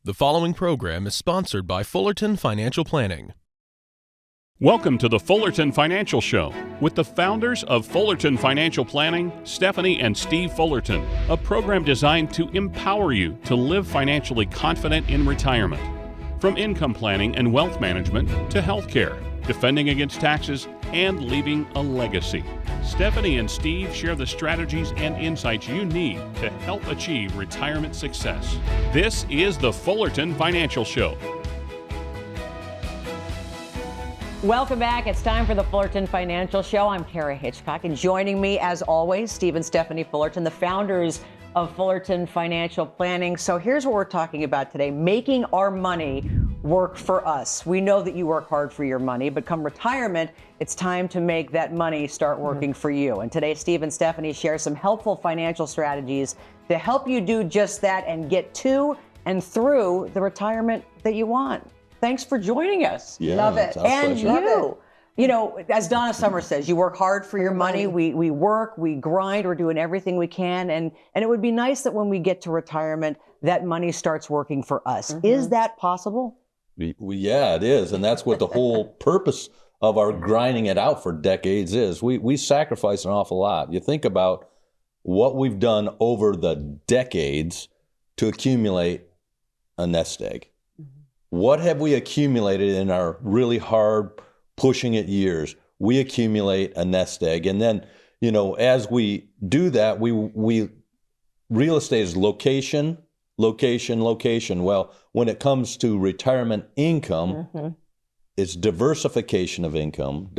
The following program is sponsored by Fullerton Financial Planning. Welcome to the Fullerton Financial Show with the founders of Fullerton Financial Planning, Stephanie and Steve Fullerton, a program designed to empower you to live financially confident in retirement. From income planning and wealth management to healthcare, defending against taxes, and leaving a legacy. Stephanie and Steve share the strategies and insights you need to help achieve retirement success. This is the Fullerton Financial Show. Welcome back. It's time for the Fullerton Financial Show. I'm Kara Hitchcock, and joining me, as always, Steve and Stephanie Fullerton, the founders of Fullerton Financial Planning. So here's what we're talking about today: making our money work for us. We know that you work hard for your money, but come retirement, it's time to make that money start working for you. And today, Steve and Stephanie share some helpful financial strategies to help you do just that and get to and through the retirement that you want. Thanks for joining us. Yeah, love it. And you know, as Donna Summer says, you work hard for your money. We work, we grind, we're doing everything we can. And it would be nice that when we get to retirement, that money starts working for us. Mm-hmm. Is that possible? Yeah, it is. And that's what the whole purpose of our grinding it out for decades is. We sacrifice an awful lot. You think about what we've done over the decades to accumulate a nest egg. What have we accumulated in our really hard pushing it years? We accumulate a nest egg. And then, you know, as we do that, we real estate is location. Well, when it comes to retirement income, it's diversification of income,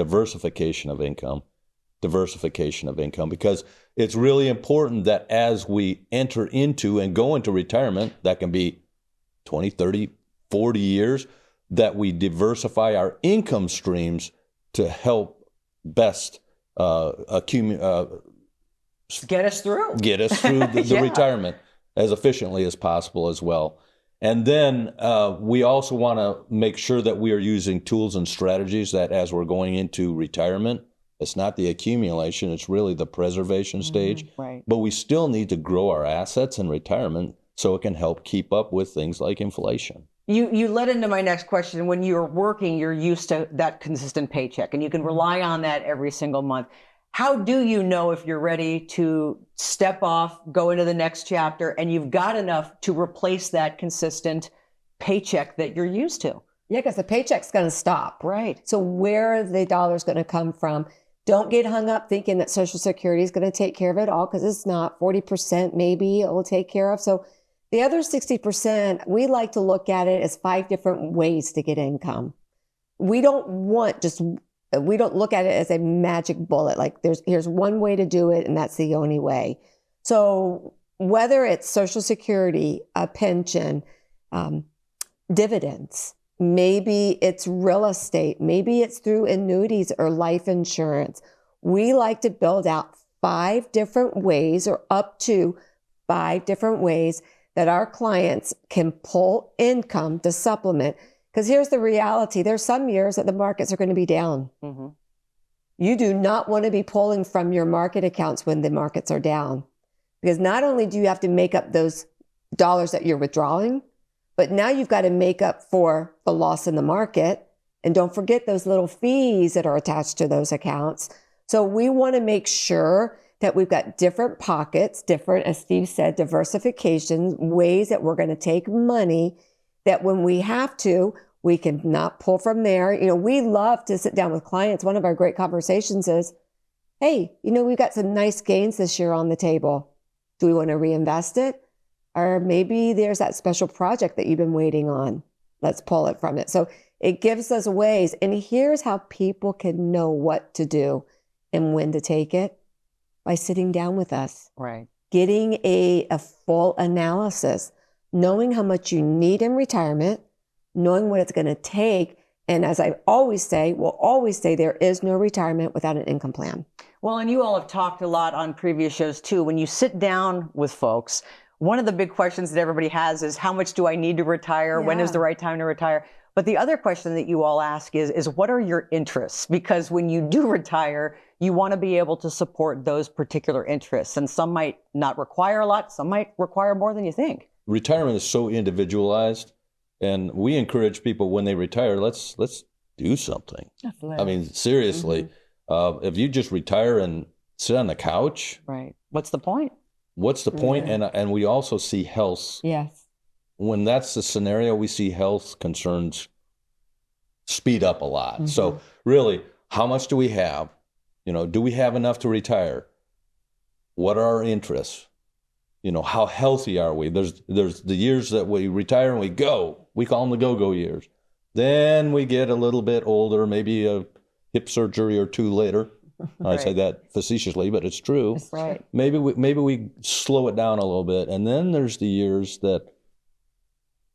because it's really important that as we enter into and go into retirement, that can be 20, 30, 40 years, that we diversify our income streams to help best get us through the retirement as efficiently as possible as well. And then we also want to make sure that we are using tools and strategies that as we're going into retirement, it's not the accumulation, it's really the preservation stage. Right. But we still need to grow our assets in retirement so it can help keep up with things like inflation. You led into my next question. When you're working, you're used to that consistent paycheck, and you can rely on that every single month. How do you know if you're ready to step off, go into the next chapter, and you've got enough to replace that consistent paycheck that you're used to? Yeah, because the paycheck's going to stop. Right. So where are the dollars going to come from? Don't get hung up thinking that Social Security is going to take care of it all, because it's not. 40% maybe it will take care of. So the other 60%, we like to look at it as 5 different ways to get income. We don't look at it as a magic bullet. Like here's one way to do it, and that's the only way. So whether it's Social Security, a pension, dividends, maybe it's real estate, maybe it's through annuities or life insurance. We like to build out 5 different ways, or up to 5 different ways, that our clients can pull income to supplement. Because here's the reality. There's some years that the markets are going to be down. Mm-hmm. You do not want to be pulling from your market accounts when the markets are down. Because not only do you have to make up those dollars that you're withdrawing, but now you've got to make up for the loss in the market. And don't forget those little fees that are attached to those accounts. So we want to make sure that we've got different pockets, different, as Steve said, diversification, ways that we're going to take money that when we have to, we can not pull from there. You know, we love to sit down with clients. One of our great conversations is, hey, you know, we've got some nice gains this year on the table. Do we want to reinvest it? Or maybe there's that special project that you've been waiting on. Let's pull it from it. So it gives us ways. And here's how people can know what to do and when to take it: by sitting down with us. Right. Getting a full analysis, knowing how much you need in retirement, knowing what it's going to take. And as I always say, there is no retirement without an income plan. Well, and you all have talked a lot on previous shows too. When you sit down with folks, one of the big questions that everybody has is, how much do I need to retire? Yeah. When is the right time to retire? But the other question that you all ask is what are your interests? Because when you do retire, you want to be able to support those particular interests. And some might not require a lot, some might require more than you think. retirement is so individualized, and we encourage people when they retire, let's do something. I mean, seriously, if you just retire and sit on the couch, right? What's the point? What's the point? And we also see health. Yes. When that's the scenario, we see health concerns speed up a lot. So really, how much do we have? Do we have enough to retire? What are our interests? How healthy are we? There's the years that we retire and we go. We call them the go-go years. Then we get a little bit older, maybe a hip surgery or two later. I say that facetiously, but it's true. That's right. Maybe we slow it down a little bit, and then there's the years that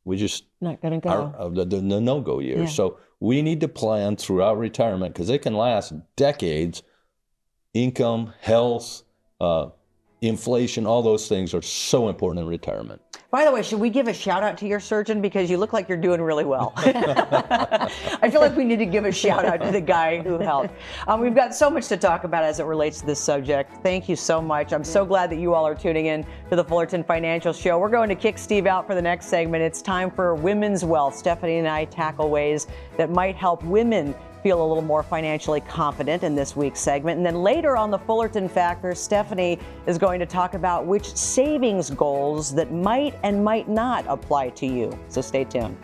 we just not going to go. Are the no-go years. Yeah. So we need to plan throughout retirement because it can last decades. Income, health, inflation, all those things are so important in retirement. By the way, should we give a shout out to your surgeon because you look like you're doing really well? I feel like we need to give a shout out to the guy who helped. We've got so much to talk about as it relates to this subject. Thank you so much. I'm so glad that you all are tuning in to the Fullerton Financial Show. We're going to kick Steve out for the next segment. It's time for Women's Wealth. Stephanie and I tackle ways that might help women feel a little more financially confident in this week's segment. And then later on the Fullerton Factor, Stephanie is going to talk about which savings goals that might and might not apply to you. So stay tuned.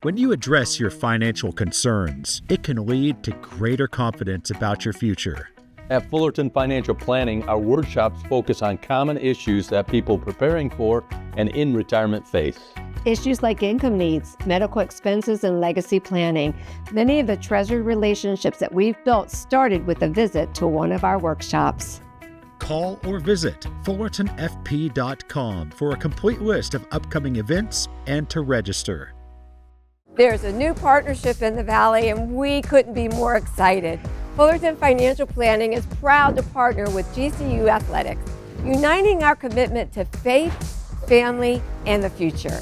When you address your financial concerns, it can lead to greater confidence about your future. At Fullerton Financial Planning, our workshops focus on common issues that people preparing for and in retirement face. Issues like income needs, medical expenses, and legacy planning. Many of the treasured relationships that we've built started with a visit to one of our workshops. Call or visit fullertonfp.com for a complete list of upcoming events and to register. There's a new partnership in the Valley, and we couldn't be more excited. Fullerton Financial Planning is proud to partner with GCU Athletics, uniting our commitment to faith, family, and the future.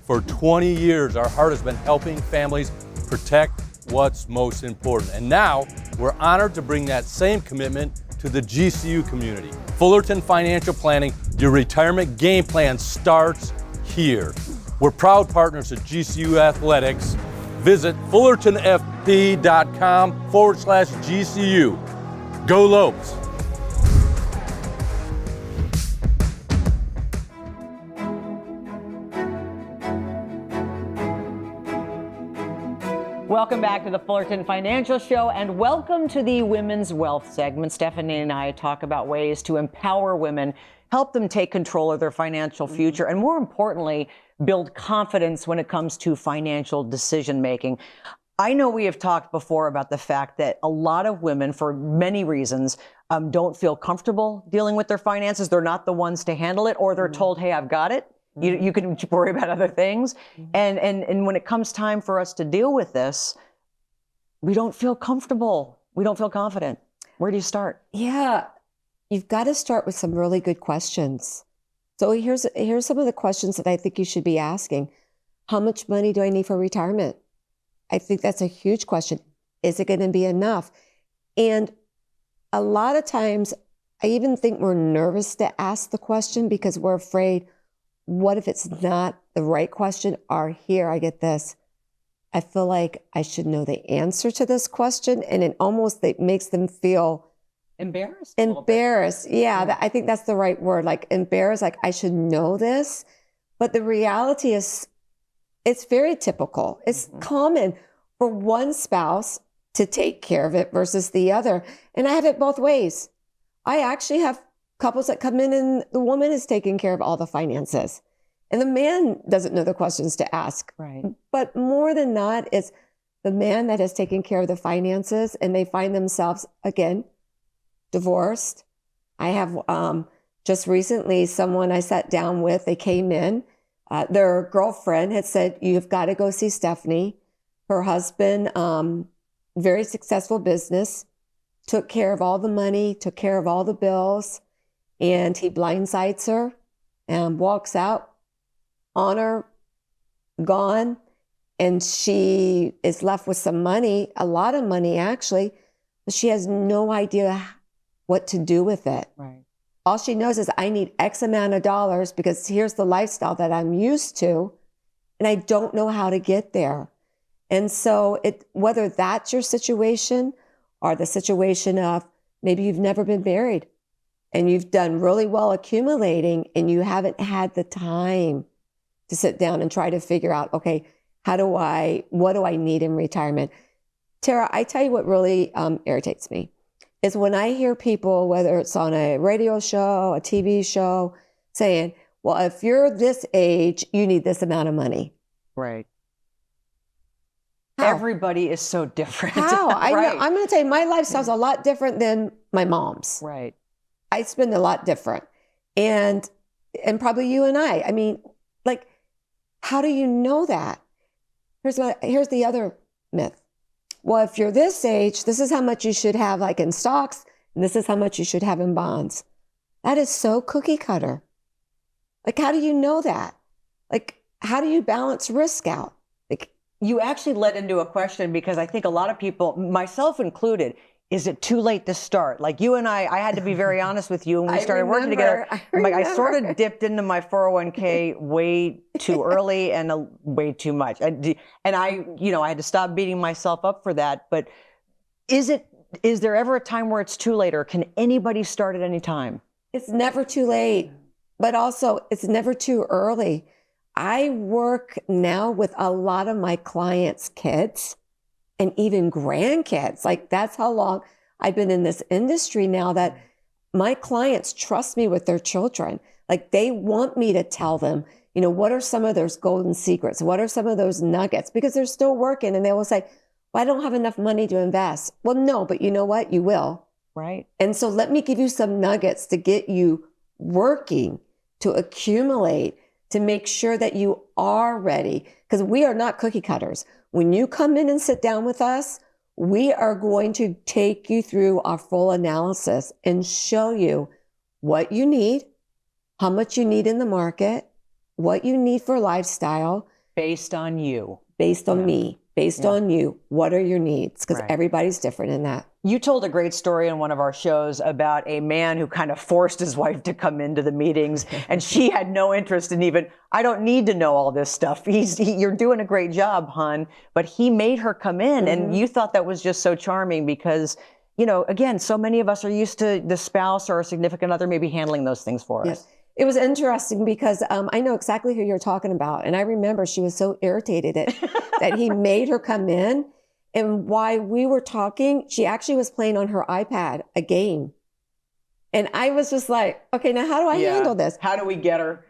For 20 years, our heart has been helping families protect what's most important. And now, we're honored to bring that same commitment to the GCU community. Fullerton Financial Planning, your retirement game plan starts here. We're proud partners of GCU Athletics. Visit fullertonfp.com/GCU. Go Lopes! Welcome back to the Fullerton Financial Show, and welcome to the Women's Wealth segment. Stephanie and I talk about ways to empower women, help them take control of their financial future, and more importantly, build confidence when it comes to financial decision making. I know we have talked before about the fact that a lot of women, for many reasons, don't feel comfortable dealing with their finances. They're not the ones to handle it, or they're told, hey, I've got it. You can worry about other things. And when it comes time for us to deal with this, we don't feel comfortable. We don't feel confident. Where do you start? Yeah, you've got to start with some really good questions. So here's some of the questions that I think you should be asking. How much money do I need for retirement? I think that's a huge question. Is it going to be enough? And a lot of times, I even think we're nervous to ask the question because we're afraid, what if it's not the right question? Or here, I get this. I feel like I should know the answer to this question. And it makes them feel embarrassed. Yeah, I think that's the right word. Like embarrassed, like I should know this. But the reality is, it's very typical. It's common for one spouse to take care of it versus the other. And I have it both ways. I actually have couples that come in and the woman is taking care of all the finances and the man doesn't know the questions to ask. Right. But more than not, it's the man that has taken care of the finances and they find themselves, again, divorced. I have just recently someone I sat down with, they came in, their girlfriend had said, you've got to go see Stephanie. Her husband, very successful business, took care of all the money, took care of all the bills. And he blindsides her and walks out on her, gone. And she is left with some money, a lot of money actually, but she has no idea what to do with it. Right. All she knows is I need X amount of dollars because here's the lifestyle that I'm used to, and I don't know how to get there. And so whether that's your situation or the situation of maybe you've never been married and you've done really well accumulating and you haven't had the time to sit down and try to figure out, okay, what do I need in retirement? Tara, I tell you what really irritates me is when I hear people, whether it's on a radio show, a TV show, saying, well, if you're this age, you need this amount of money. Right. How? Everybody is so different. How? Right. I'm going to tell you, my lifestyle's a lot different than my mom's. Right. I spend a lot different. And probably you and I mean, like, how do you know that? Here's the other myth. Well, if you're this age, this is how much you should have like in stocks, and this is how much you should have in bonds. That is so cookie cutter. Like, how do you know that? Like, how do you balance risk out? Like, you actually led into a question because I think a lot of people, myself included, is it too late to start? Like you and I had to be very honest with you when we started working together. I sort of dipped into my 401k way too early and way too much. And I had to stop beating myself up for that. But is there ever a time where it's too late, or can anybody start at any time? It's never too late, but also it's never too early. I work now with a lot of my clients' kids and even grandkids. Like, that's how long I've been in this industry now, that my clients trust me with their children. Like, they want me to tell them, what are some of those golden secrets? What are some of those nuggets? Because they're still working and they will say, well, I don't have enough money to invest. Well, no, but you know what? You will. Right. And so let me give you some nuggets to get you working, to accumulate, to make sure that you are ready. Because we are not cookie cutters. When you come in and sit down with us, we are going to take you through our full analysis and show you what you need, how much you need in the market, what you need for lifestyle. Based on you. Based on me. Based on you. What are your needs? Because everybody's different in that. You told a great story in one of our shows about a man who kind of forced his wife to come into the meetings, and she had no interest in even, I don't need to know all this stuff. You're doing a great job, hon. But he made her come in, and you thought that was just so charming because, again, so many of us are used to the spouse or a significant other maybe handling those things for us. It was interesting because I know exactly who you're talking about. And I remember she was so irritated that he made her come in. And while we were talking, she actually was playing on her iPad a game. And I was just like, okay, now how do I handle this? How do we get her?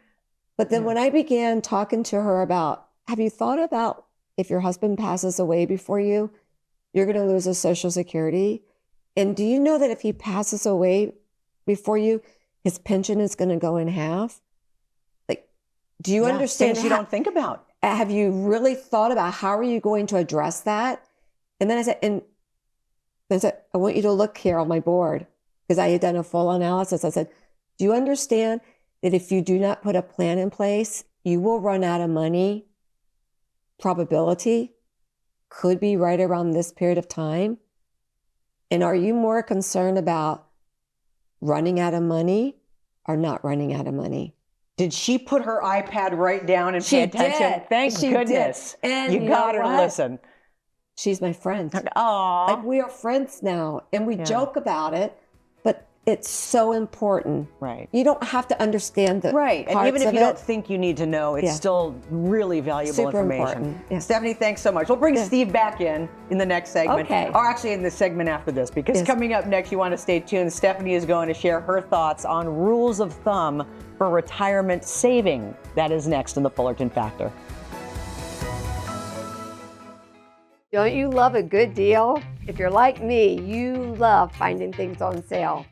But then when I began talking to her about, have you thought about if your husband passes away before you, you're going to lose his Social Security? And do you know that if he passes away before you, his pension is going to go in half? Like, do you understand? Things you don't think about. Have you really thought about how are you going to address that? And then I said, I want you to look here on my board, because I had done a full analysis. I said, do you understand that if you do not put a plan in place, you will run out of money? Probability could be right around this period of time. And are you more concerned about running out of money or not running out of money? Did she put her iPad right down and pay attention? Did. Thank goodness. And you got her to listen. She's my friend. Aww. Like, we are friends now, and we joke about it, but it's so important. Right. You don't have to understand the right. And even if you don't think you need to know, it's still really valuable Super information. Important. Yeah. Stephanie, thanks so much. We'll bring Steve back in the next segment. Okay. Or actually in the segment after this, because coming up next, you want to stay tuned. Stephanie is going to share her thoughts on rules of thumb for retirement saving. That is next in the Fullerton Factor. Don't you love a good deal? If you're like me, you love finding things on sale.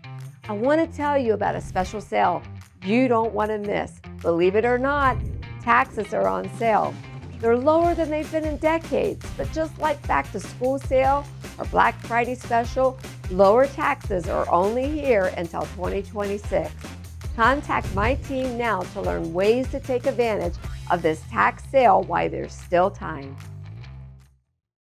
I want to tell you about a special sale you don't want to miss. Believe it or not, taxes are on sale. They're lower than they've been in decades, but just like back to school sale or Black Friday special, lower taxes are only here until 2026. Contact my team now to learn ways to take advantage of this tax sale while there's still time.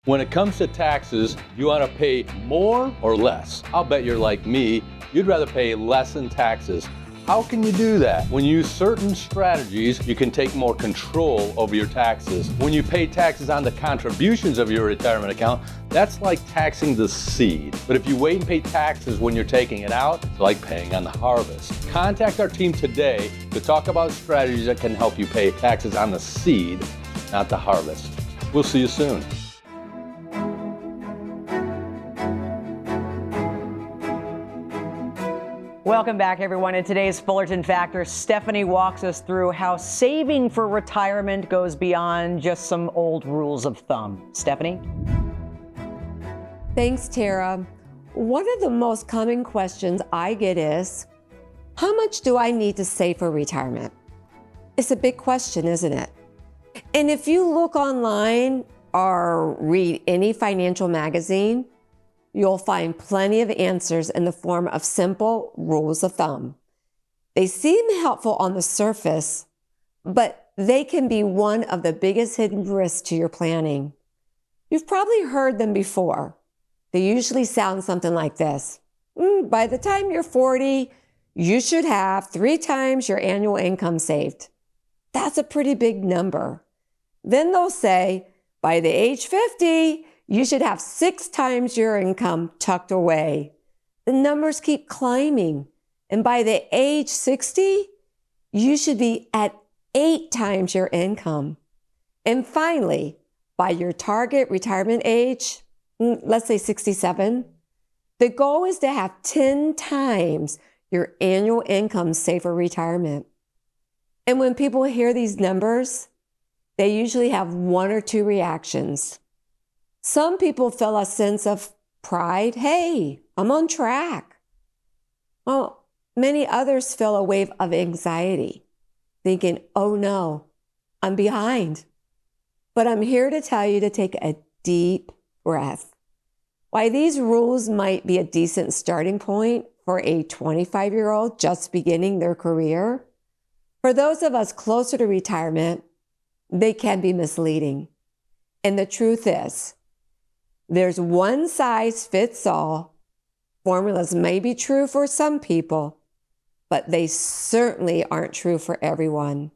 When it comes to taxes, you want to pay more or less? I'll bet you're like me, you'd rather pay less in taxes. How can you do that? When you use certain strategies, you can take more control over your taxes. When you pay taxes on the contributions of your retirement account, that's like taxing the seed. But if you wait and pay taxes when you're taking it out, it's like paying on the harvest. Contact our team today to talk about strategies that can help you pay taxes on the seed, not the harvest. We'll see you soon. Welcome back, everyone. In today's Fullerton Factor, Stephanie walks us through how saving for retirement goes beyond just some old rules of thumb. Stephanie? Thanks, Tara. One of the most common questions I get is, how much do I need to save for retirement? It's a big question, isn't it? And if you look online or read any financial magazine, you'll find plenty of answers in the form of simple rules of thumb. They seem helpful on the surface, but they can be one of the biggest hidden risks to your planning. You've probably heard them before. They usually sound something like this. By the time you're 40, you should have 3 times your annual income saved. That's a pretty big number. Then they'll say, by the age 50, you should have 6 times your income tucked away. The numbers keep climbing. And by the age 60, you should be at 8 times your income. And finally, by your target retirement age, let's say 67, the goal is to have 10 times your annual income saved for retirement. And when people hear these numbers, they usually have 1 or 2 reactions. Some people feel a sense of pride. Hey, I'm on track. Well, many others feel a wave of anxiety, thinking, oh no, I'm behind. But I'm here to tell you to take a deep breath. While these rules might be a decent starting point for a 25-year-old just beginning their career, for those of us closer to retirement, they can be misleading. And the truth is, there's one size fits all. Formulas may be true for some people, but they certainly aren't true for everyone.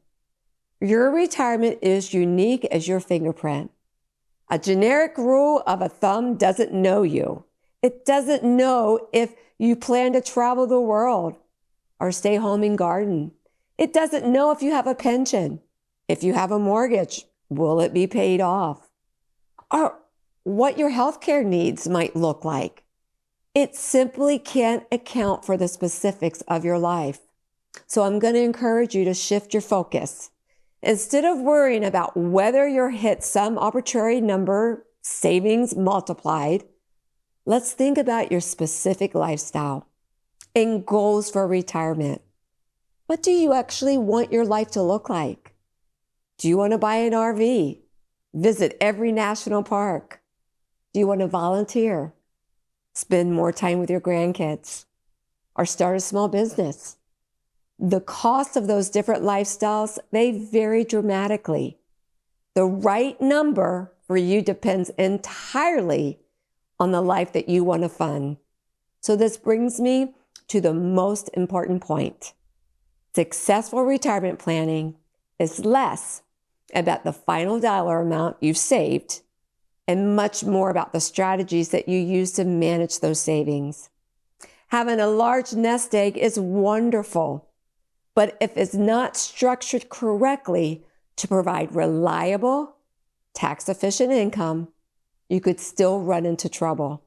Your retirement is unique as your fingerprint. A generic rule of a thumb doesn't know you. It doesn't know if you plan to travel the world or stay home and garden. It doesn't know if you have a pension. If you have a mortgage, will it be paid off? Or what your healthcare needs might look like. It simply can't account for the specifics of your life. So I'm going to encourage you to shift your focus. Instead of worrying about whether you'll hit some arbitrary number, savings multiplied, let's think about your specific lifestyle and goals for retirement. What do you actually want your life to look like? Do you want to buy an RV? Visit every national park? Do you want to volunteer, spend more time with your grandkids, or start a small business? The cost of those different lifestyles, they vary dramatically. The right number for you depends entirely on the life that you want to fund. So this brings me to the most important point. Successful retirement planning is less about the final dollar amount you've saved and much more about the strategies that you use to manage those savings. Having a large nest egg is wonderful, but if it's not structured correctly to provide reliable, tax-efficient income, you could still run into trouble.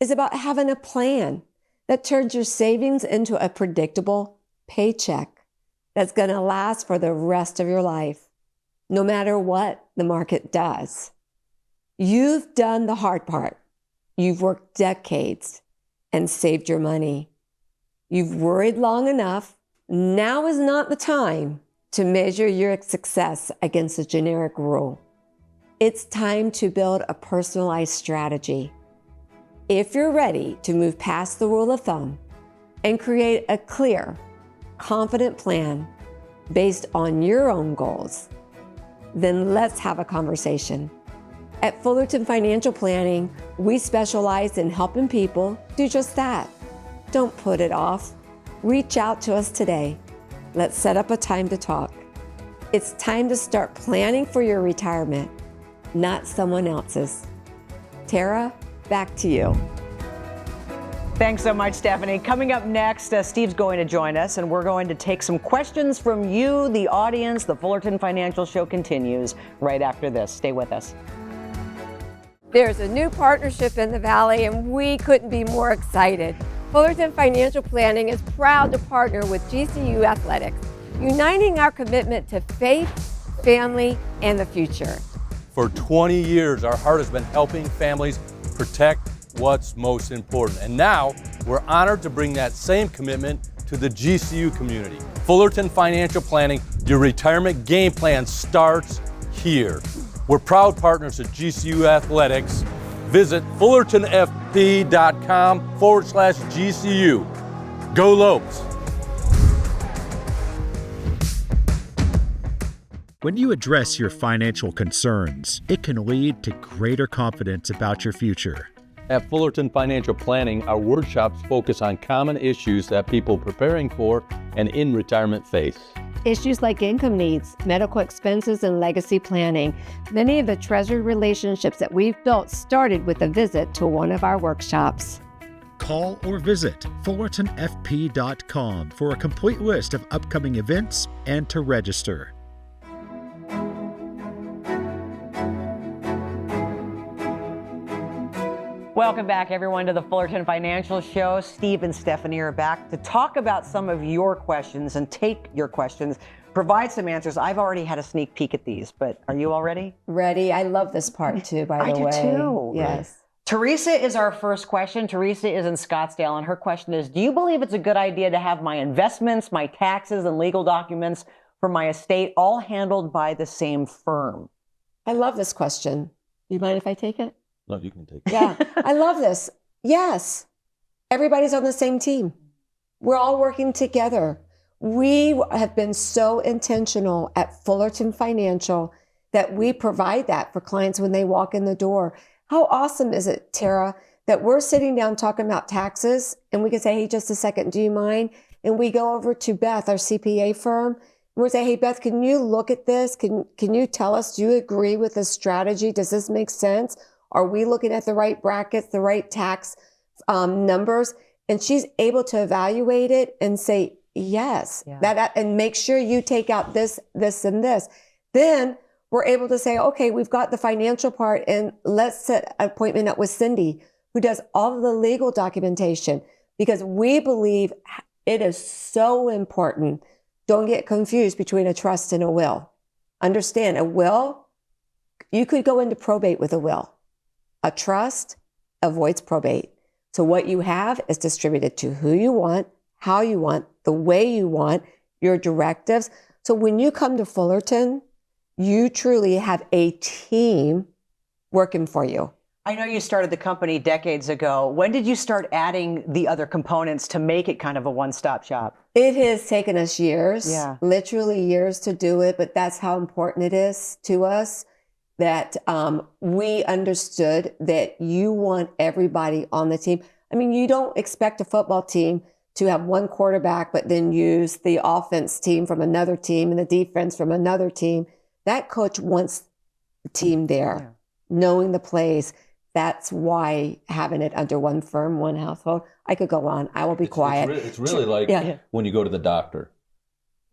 It's about having a plan that turns your savings into a predictable paycheck that's going to last for the rest of your life, no matter what the market does. You've done the hard part. You've worked decades and saved your money. You've worried long enough. Now is not the time to measure your success against a generic rule. It's time to build a personalized strategy. If you're ready to move past the rule of thumb and create a clear, confident plan based on your own goals, then let's have a conversation. At Fullerton Financial Planning, we specialize in helping people do just that. Don't put it off. Reach out to us today. Let's set up a time to talk. It's time to start planning for your retirement, not someone else's. Tara, back to you. Thanks so much, Stephanie. Coming up next, Steve's going to join us, and we're going to take some questions from you, the audience. The Fullerton Financial Show continues right after this. Stay with us. There's a new partnership in the Valley, and we couldn't be more excited. Fullerton Financial Planning is proud to partner with GCU Athletics, uniting our commitment to faith, family, and the future. For 20 years, our heart has been helping families protect what's most important. And now we're honored to bring that same commitment to the GCU community. Fullerton Financial Planning, your retirement game plan starts here. We're proud partners of GCU Athletics. Visit fullertonfp.com/GCU. Go Lopes! When you address your financial concerns, it can lead to greater confidence about your future. At Fullerton Financial Planning, our workshops focus on common issues that people preparing for and in retirement face. Issues like income needs, medical expenses, and legacy planning. Many of the treasured relationships that we've built started with a visit to one of our workshops. Call or visit fullertonfp.com for a complete list of upcoming events and to register. Welcome back, everyone, to the Fullerton Financial Show. Steve and Stephanie are back to talk about some of your questions and take your questions, provide some answers. I've already had a sneak peek at these, but are you all ready? Ready. I love this part too, by the way. I do too. Yes. Teresa is our first question. Teresa is in Scottsdale, and her question is, do you believe it's a good idea to have my investments, my taxes, and legal documents for my estate all handled by the same firm? I love this question. You mind if I take it? No, you can take it. Yeah, I love this. Yes, everybody's on the same team. We're all working together. We have been so intentional at Fullerton Financial that we provide that for clients when they walk in the door. How awesome is it, Tara, that we're sitting down talking about taxes and we can say, hey, just a second, do you mind? And we go over to Beth, our CPA firm, and we say, hey, Beth, can you look at this? Can you tell us, do you agree with this strategy? Does this make sense? Are we looking at the right brackets, the right tax numbers? And she's able to evaluate it and say, yes, that, and make sure you take out this, this, and this. Then we're able to say, okay, we've got the financial part, and let's set an appointment up with Cindy, who does all of the legal documentation, because we believe it is so important. Don't get confused between a trust and a will. Understand, a will, you could go into probate with a will. A trust avoids probate. So what you have is distributed to who you want, how you want, the way you want, your directives. So when you come to Fullerton, you truly have a team working for you. I know you started the company decades ago. When did you start adding the other components to make it kind of a one-stop shop? It has taken us years, literally years to do it, but that's how important it is to us. That we understood that you want everybody on the team. I mean, you don't expect a football team to have one quarterback, but then use the offense team from another team and the defense from another team. That coach wants the team there, knowing the plays. That's why having it under one firm, one household. I could go on. I will be quiet. It's really like when you go to the doctor.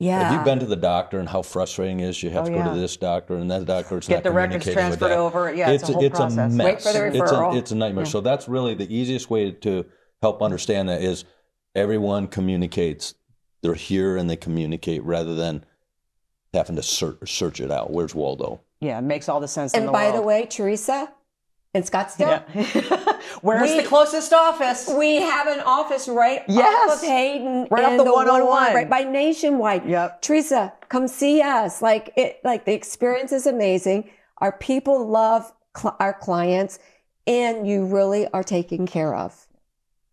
Yeah. Have you been to the doctor and how frustrating it is? You have to go to this doctor and that doctor. Get the records transferred over. Yeah, it's a whole process. A mess. Wait for the referral. It's a nightmare. So that's really the easiest way to help understand that is everyone communicates. They're here and they communicate rather than having to search it out. Where's Waldo? Yeah, it makes all the sense in the world. And by the way, Teresa, in Scottsdale. Where's the closest office? We have an office right off of Hayden. Right off the 101. Right by Nationwide. Yep. Teresa, come see us. Like the experience is amazing. Our people love our clients, and you really are taken care of.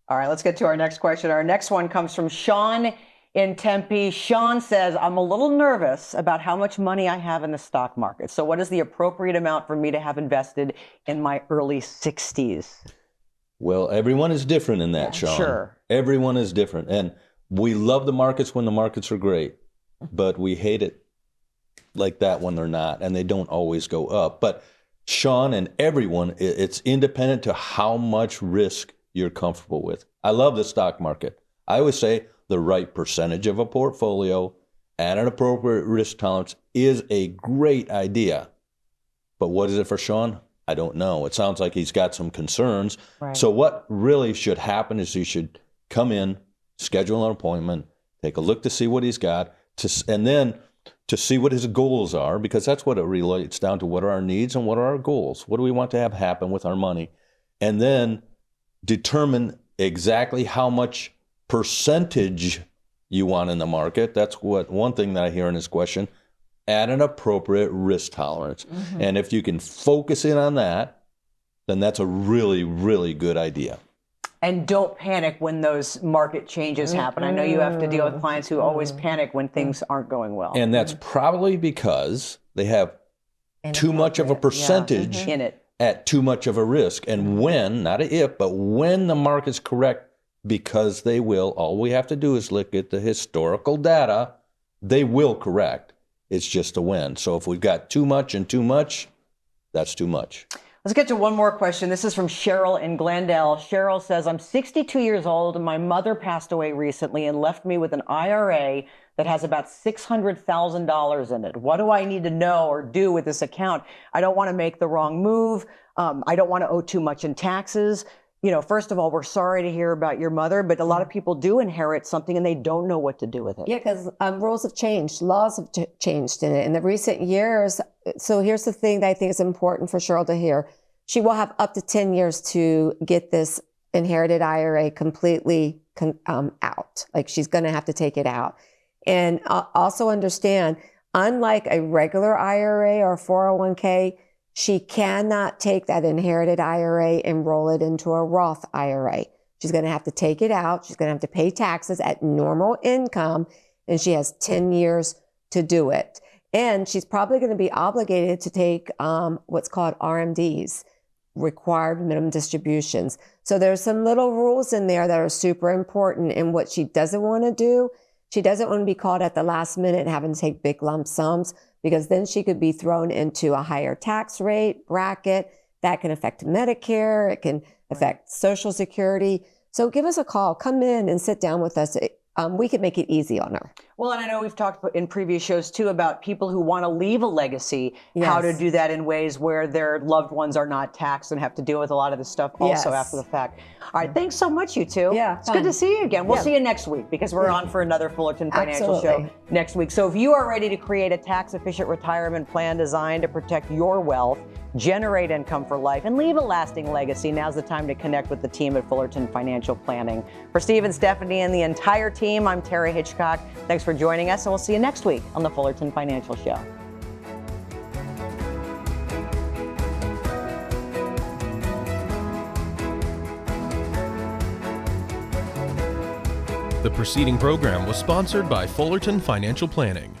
All right, let's get to our next question. Our next one comes from Sean in Tempe. Sean says, I'm a little nervous about how much money I have in the stock market. So what is the appropriate amount for me to have invested in my early 60s? Well, everyone is different in that, Sean. Sure. Everyone is different. And we love the markets when the markets are great, but we hate it like that when they're not, and they don't always go up. But Sean and everyone, it's independent to how much risk you're comfortable with. I love the stock market. I always say the right percentage of a portfolio at an appropriate risk tolerance is a great idea. But what is it for Sean? I don't know. It sounds like he's got some concerns. Right. So what really should happen is he should come in, schedule an appointment, take a look to see what he's got, and then to see what his goals are, because that's what it relates down to. What are our needs and what are our goals? What do we want to have happen with our money? And then determine exactly how much percentage you want in the market. That's what one thing that I hear in this question, at an appropriate risk tolerance. Mm-hmm. And if you can focus in on that, then that's a really, really good idea. And don't panic when those market changes happen. I know you have to deal with clients who always panic when things aren't going well. And that's probably because they have too much of a percentage in it at too much of a risk. And when, not a if, but when the market's correct, because they will, all we have to do is look at the historical data, they will correct. It's just a when. So if we've got too much and too much, that's too much. Let's get to one more question. This is from Cheryl in Glendale. Cheryl says, I'm 62 years old and my mother passed away recently and left me with an IRA that has about $600,000 in it. What do I need to know or do with this account? I don't want to make the wrong move. I don't want to owe too much in taxes. You know, first of all, we're sorry to hear about your mother, but a lot of people do inherit something and they don't know what to do with it. Yeah, because rules have changed, laws have changed in it in the recent years. So here's the thing that I think is important for Cheryl to hear. She will have up to 10 years to get this inherited IRA completely out. Like she's going to have to take it out. And also understand, unlike a regular IRA or 401k, she cannot take that inherited IRA and roll it into a Roth IRA. She's going to have to take it out. She's going to have to pay taxes at normal income, and she has 10 years to do it. And she's probably going to be obligated to take what's called RMDs, required minimum distributions. So there's some little rules in there that are super important. And what she doesn't want to do, she doesn't want to be caught at the last minute having to take big lump sums, because then she could be thrown into a higher tax rate bracket. That can affect Medicare. It can affect Social Security. So give us a call. Come in and sit down with us. We can make it easy on her. Well, and I know we've talked in previous shows too about people who want to leave a legacy, how to do that in ways where their loved ones are not taxed and have to deal with a lot of this stuff also after the fact. All right, thanks so much, you two. Yeah, it's good to see you again. We'll see you next week because we're on for another Fullerton Financial Show next week. So if you are ready to create a tax-efficient retirement plan designed to protect your wealth, generate income for life, and leave a lasting legacy, now's the time to connect with the team at Fullerton Financial Planning. For Steve and Stephanie and the entire team, I'm Tara Hitchcock. Thanks for joining us, and we'll see you next week on the Fullerton Financial Show. The preceding program was sponsored by Fullerton Financial Planning.